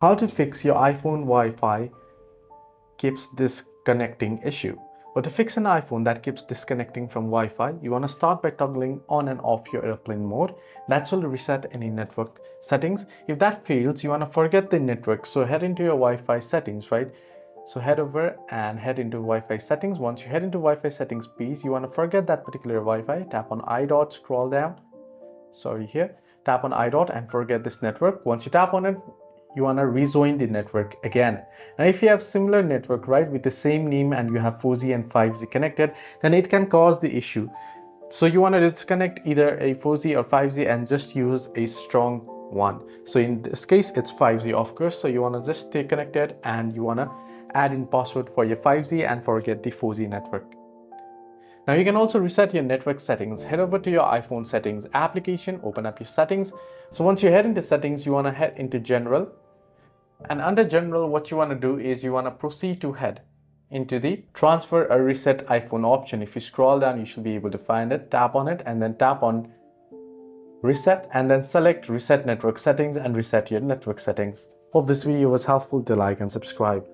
How to fix your iPhone Wi-Fi keeps disconnecting issue. Well, to fix an iPhone that keeps disconnecting from Wi-Fi, you want to start by toggling on and off your airplane mode. That will reset any network settings. If that fails, you want to forget the network. So head into your Wi-Fi settings, right? So head over and head into Wi-Fi settings. Once you head into Wi-Fi settings piece, you want to forget that particular Wi-Fi. Tap on I dot, scroll down. Sorry, here. Tap on I dot and forget this network. Once you tap on it, you want to rejoin the network again. Now if you have similar network, right, with the same name and you have 4G and 5G connected, then it can cause the issue. So you want to disconnect either a 4G or 5G and just use a strong one. So in this case it's 5G, of course. So you want to just stay connected and you want to add in password for your 5G and forget the 4G network. Now you can also reset your network settings. Head over to your iPhone settings application, open up your settings. So once you head into settings, you want to head into general. And under general, what you want to do is you want to proceed to head into the transfer or reset iPhone option. If you scroll down, you should be able to find it. Tap on it and then tap on reset and then select reset network settings and reset your network settings. Hope this video was helpful. Do like and subscribe.